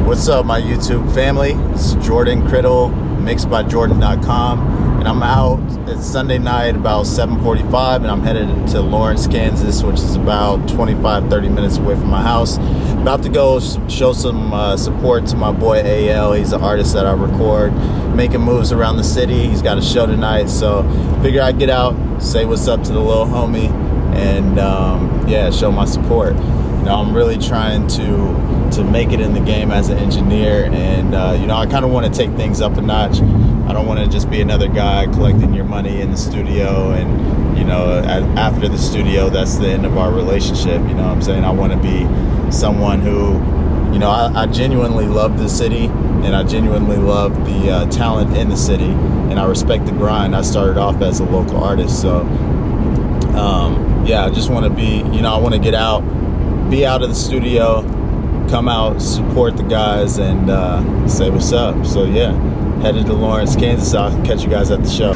What's up, my YouTube family? It's Jordan Criddle, mixedbyjordan.com, and I'm out. It's Sunday night about 7:45, and I'm headed to Lawrence, Kansas, which is about 25-30 minutes away from my house. About to go show some support to my boy AL. He's an artist that I record, making moves around the city. He's got a show tonight, so figure I'd get out, say what's up to the little homie, and show my support. I'm really trying to make it in the game as an engineer, and I kind of want to take things up a notch. I don't want to just be another guy collecting your money in the studio, and after the studio, that's the end of our relationship. You know what I'm saying? I want to be someone who, I genuinely love the city, and I genuinely love the talent in the city, and I respect the grind. I started off as a local artist, so I just want to be, I want to get out, be out of the studio, come out, support the guys, and say what's up. So headed to Lawrence, Kansas. I'll catch you guys at the show.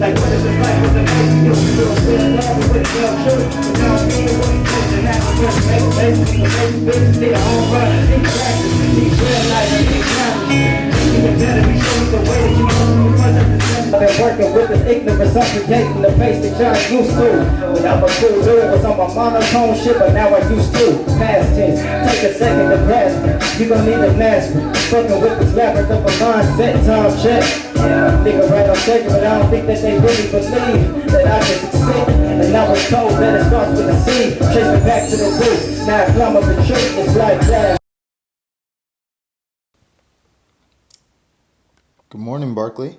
Like what is it like with the baby? You feel love with the girl, sure. You know what I mean? What you think that now? Just make basic, business, need a home run, need practice, need real life, need challenge. Even better, be showing the way that you move. I've been working with this ignorance, suffocating the face that y'all used to. When I'm a cool dude, was on my monotone shit, but now I used to. Past tense, take a second to grasp it. You gon' need a master. Fucking with this labyrinth of a mindset, time check. Nigga right on schedule, but I don't think that they really believe that I can succeed. And I was told that it starts with a seed. Chase me back to the roots. Now I climb up the tree, it's like that. Good morning, Barkley.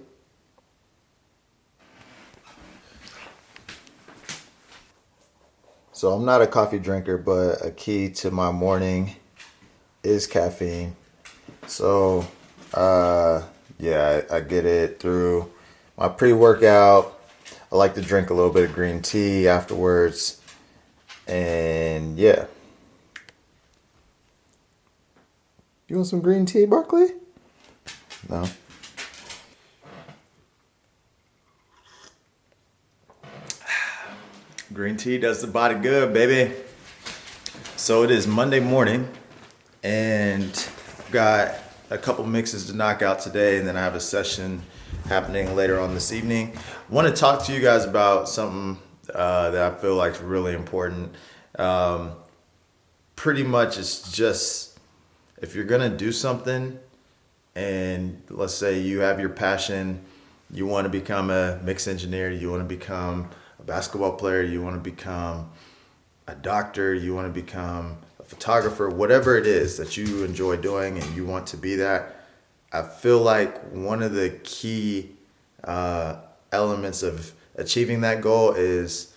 So I'm not a coffee drinker, but a key to my morning is caffeine. So, I get it through my pre-workout. I like to drink a little bit of green tea afterwards. And You want some green tea, Barkley? No. Green tea does the body good, baby. So it is Monday morning, and I've got a couple mixes to knock out today, and then I have a session happening later on this evening. I want to talk to you guys about something that I feel like is really important. Pretty much it's just, if you're going to do something, and let's say you have your passion, you want to become a mix engineer, you want to become a basketball player, you want to become a doctor, you want to become a photographer, whatever it is that you enjoy doing and you want to be that, I feel like one of the key elements of achieving that goal is,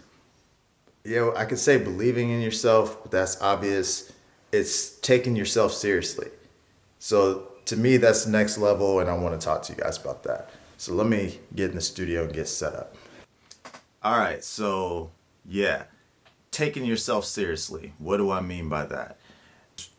I could say believing in yourself, but that's obvious. It's taking yourself seriously. So to me, that's next level, and I want to talk to you guys about that. So let me get in the studio and get set up. All right, so taking yourself seriously. What do I mean by that?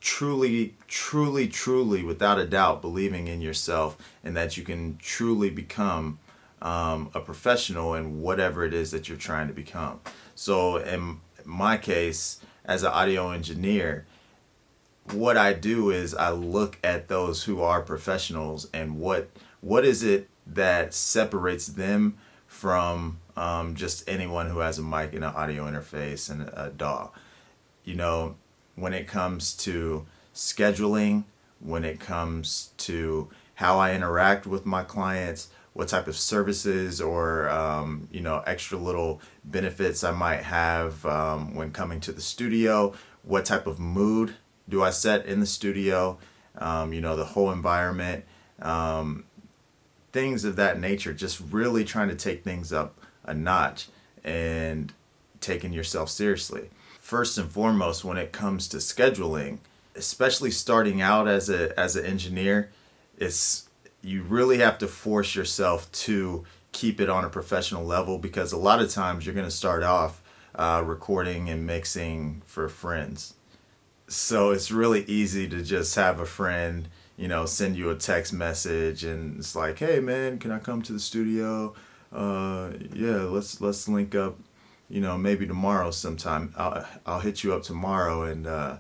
Truly, without a doubt, believing in yourself and that you can truly become a professional in whatever it is that you're trying to become. So in my case, as an audio engineer, what I do is I look at those who are professionals and what is it that separates them from just anyone who has a mic and an audio interface and a DAW. When it comes to scheduling, when it comes to how I interact with my clients, what type of services or extra little benefits I might have when coming to the studio, what type of mood do I set in the studio, the whole environment, things of that nature, just really trying to take things up a notch and taking yourself seriously. First and foremost, when it comes to scheduling, especially starting out as an engineer, you really have to force yourself to keep it on a professional level, because a lot of times you're going to start off recording and mixing for friends. So it's really easy to just have a friend, send you a text message and it's like, hey man, can I come to the studio? Yeah, let's link up, maybe tomorrow sometime. I'll hit you up tomorrow and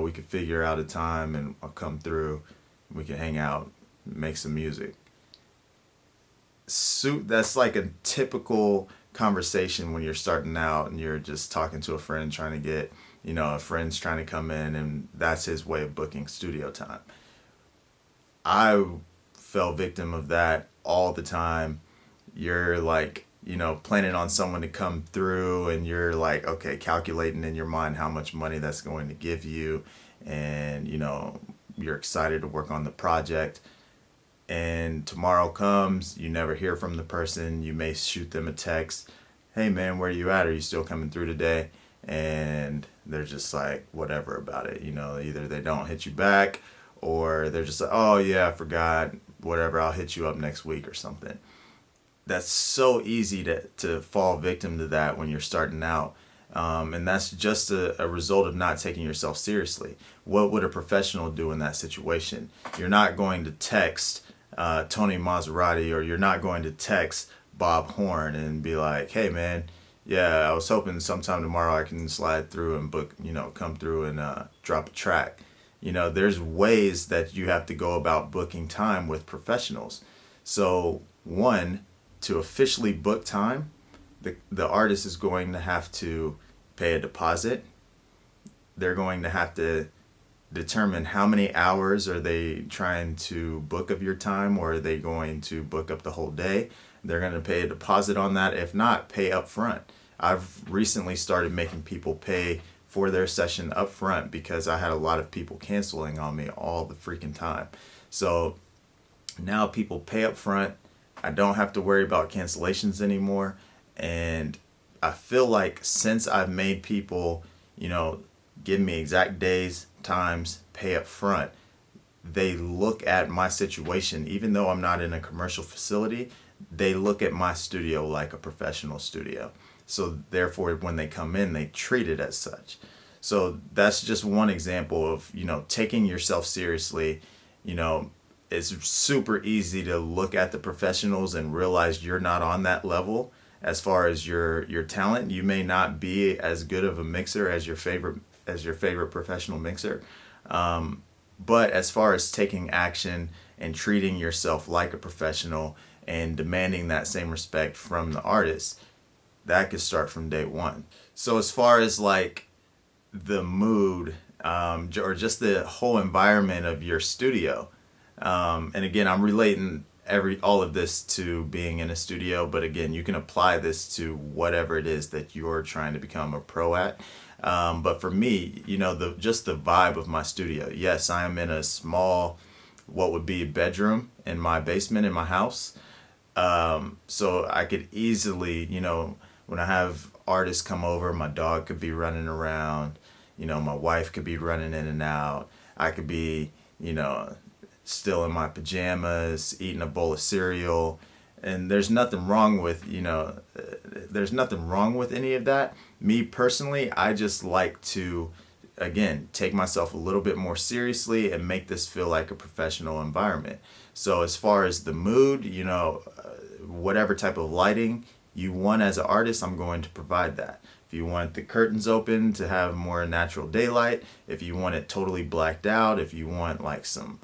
we could figure out a time and I'll come through. We can hang out, make some music. That's like a typical conversation when you're starting out and you're just talking to a friend trying to get, a friend's trying to come in and that's his way of booking studio time. I fell victim of that all the time. You're like, planning on someone to come through and you're like, okay, calculating in your mind how much money that's going to give you. And, you're excited to work on the project. And tomorrow comes, you never hear from the person. You may shoot them a text. Hey man, where are you at? Are you still coming through today? And they're just like, whatever about it. Either they don't hit you back or they're just like, oh yeah, I forgot, whatever, I'll hit you up next week or something. That's so easy to fall victim to that when you're starting out. And that's just a result of not taking yourself seriously. What would a professional do in that situation? You're not going to text Tony Maserati, or you're not going to text Bob Horn and be like, hey man, yeah, I was hoping sometime tomorrow I can slide through and book, come through and drop a track. There's ways that you have to go about booking time with professionals. So one, to officially book time, the artist is going to have to pay a deposit. They're going to have to determine how many hours are they trying to book of your time, or are they going to book up the whole day. They're going to pay a deposit on that. If not, pay up front. I've recently started making people pay for their session up front because I had a lot of people canceling on me all the freaking time. So now people pay up front. I don't have to worry about cancellations anymore. And I feel like since I've made people, give me exact days, times, pay up front, they look at my situation, even though I'm not in a commercial facility, they look at my studio like a professional studio. So therefore, when they come in, they treat it as such. So that's just one example of, taking yourself seriously. It's super easy to look at the professionals and realize you're not on that level as far as your talent. You may not be as good of a mixer as your favorite professional mixer. But as far as taking action and treating yourself like a professional and demanding that same respect from the artist, that could start from day one. So as far as like the mood, or just the whole environment of your studio, and again, I'm relating all of this to being in a studio, but again, you can apply this to whatever it is that you're trying to become a pro at. But for me, just the vibe of my studio. Yes, I am in a small, what would be a bedroom in my basement in my house. So I could easily, when I have artists come over, my dog could be running around, my wife could be running in and out. I could be, still in my pajamas, eating a bowl of cereal. And there's nothing wrong with, there's nothing wrong with any of that. Me personally, I just like to, again, take myself a little bit more seriously and make this feel like a professional environment. So as far as the mood, whatever type of lighting you want as an artist, I'm going to provide that. If you want the curtains open to have more natural daylight, if you want it totally blacked out, if you want like some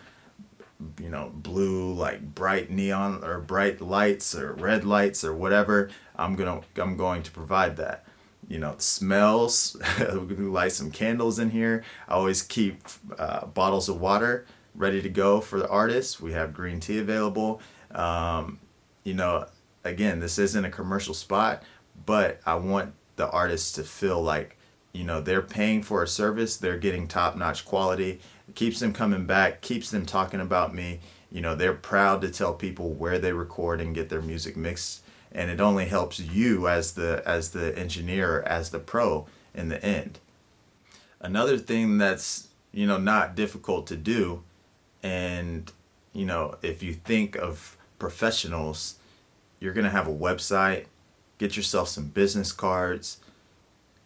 blue, like bright neon or bright lights or red lights or whatever, I'm going to provide that. Smells, we can light some candles in here. I always keep bottles of water ready to go for the artists. We have green tea available. Again, this isn't a commercial spot, but I want the artists to feel like, they're paying for a service, they're getting top-notch quality. It keeps them coming back, keeps them talking about me. They're proud to tell people where they record and get their music mixed, and it only helps you as the engineer, as the pro in the end. Another thing that's, not difficult to do, and, if you think of professionals, you're going to have a website, get yourself some business cards,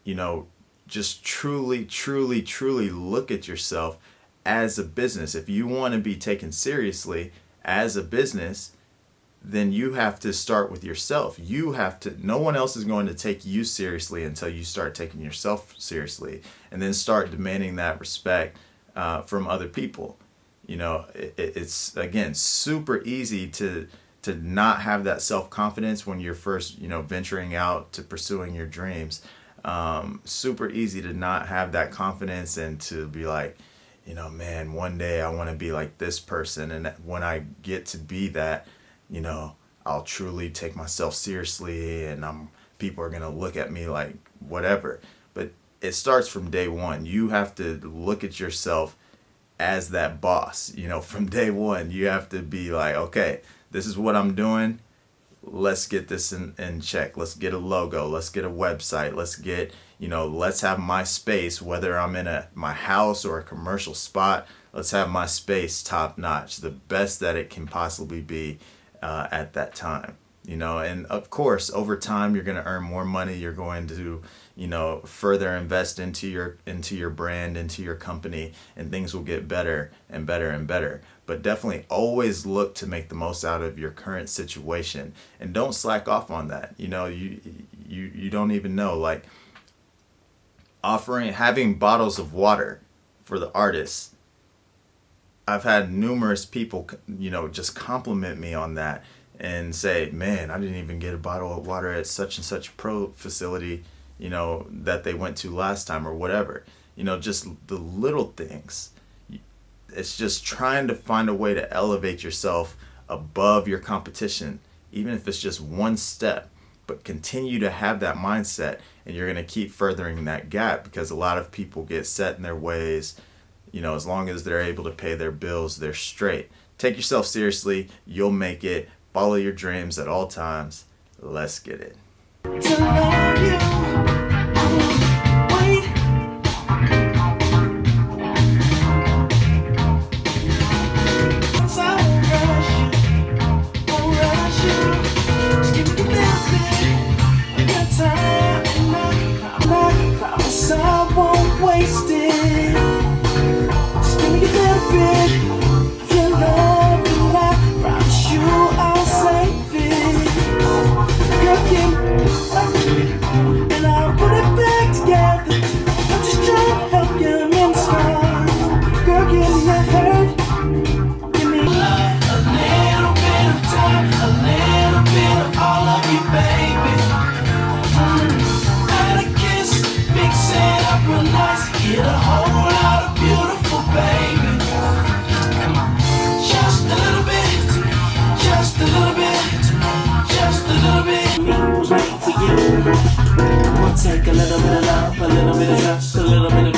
you know, just truly, truly, truly look at yourself as a business. If you want to be taken seriously as a business, then you have to start with yourself. You have to, no one else is going to take you seriously until you start taking yourself seriously, and then start demanding that respect from other people. You know, it's, again, super easy to not have that self-confidence when you're first, you know, venturing out to pursuing your dreams. Super easy to not have that confidence and to be like, you know, man, one day I want to be like this person, and when I get to be that, you know, I'll truly take myself seriously, and people are going to look at me like whatever. But it starts from day one. You have to look at yourself as that boss. You know, from day one, you have to be like, okay, this is what I'm doing. Let's get this in check. Let's get a logo. Let's get a website. Let's get, you know, let's have my space, whether I'm in my house or a commercial spot, let's have my space top notch, the best that it can possibly be at that time. You know, and of course, over time, you're going to earn more money. You're going to, you know, further invest into your brand, into your company, and things will get better and better and better. But definitely always look to make the most out of your current situation, and don't slack off on that. You know, you don't even know, like having bottles of water for the artists. I've had numerous people, you know, just compliment me on that and say, man, I didn't even get a bottle of water at such and such pro facility, you know, that they went to last time, or whatever. You know, just the little things. It's just trying to find a way to elevate yourself above your competition, even if it's just one step. But continue to have that mindset, and you're going to keep furthering that gap, because a lot of people get set in their ways. You know, as long as they're able to pay their bills, they're straight. Take yourself seriously. You'll make it. Follow your dreams at all times. Let's get it. To love you, wait. I won't rush you. Just give me a little bit of your time, and I promise I won't waste it. Just give me a little bit of your love, and I promise you I'll save it. Girl, and I'll put it back together. I'm just trying to help you mend the scars. Girl, give me a hurt. Give me a little bit of time, a little bit of all of you, baby. And a kiss, mix it up real nice. Get a whole lot of beautiful, baby. Come on, just a little bit, just a little bit, just a little bit. I was waiting for you. We'll take a little bit of love, a little bit of trust, a little bit of